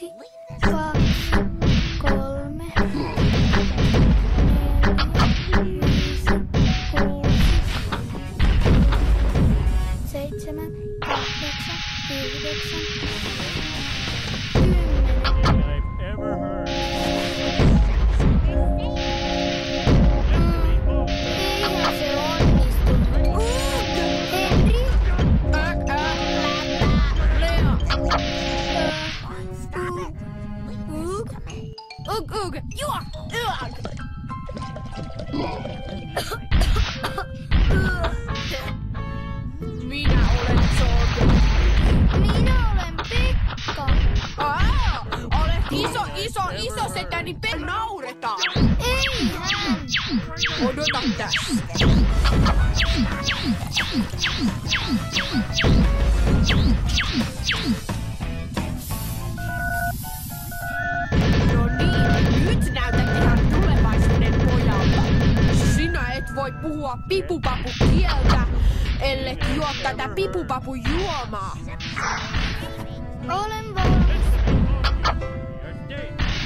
1, 2, 3, 4, 5, 6, 7, 8, 9, 10. I've ever heard. Eihän se onnistu. Henri? Juo! Minä olen John. Minä olen Pekka. Olet iso setäni nauretaan. Eihän. Odota tässä. No niin, nyt näytät ihan tulevaisuuden pojalta. Sinä et voi puhua pipupapu-kieltä, ellet juo tätä pipupapu-juomaa. Olen valmis.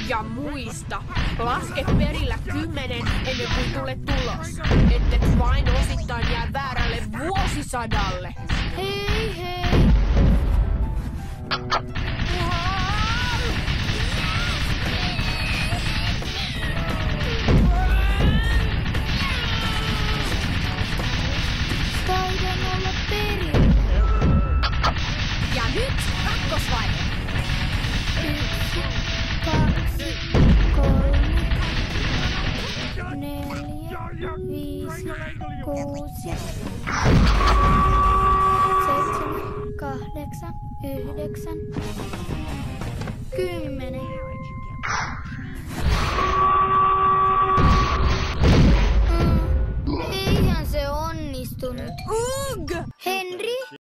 Ja muista, laske perillä 10 ennen kuin tulet tulos, ettet vain osittain jää väärälle vuosisadalle. Hei hei. Taidan olla perillä. Ja nyt kakkosvaihe. 1, 2, 3, 4, 5, 6, 7, 8, 9, 10.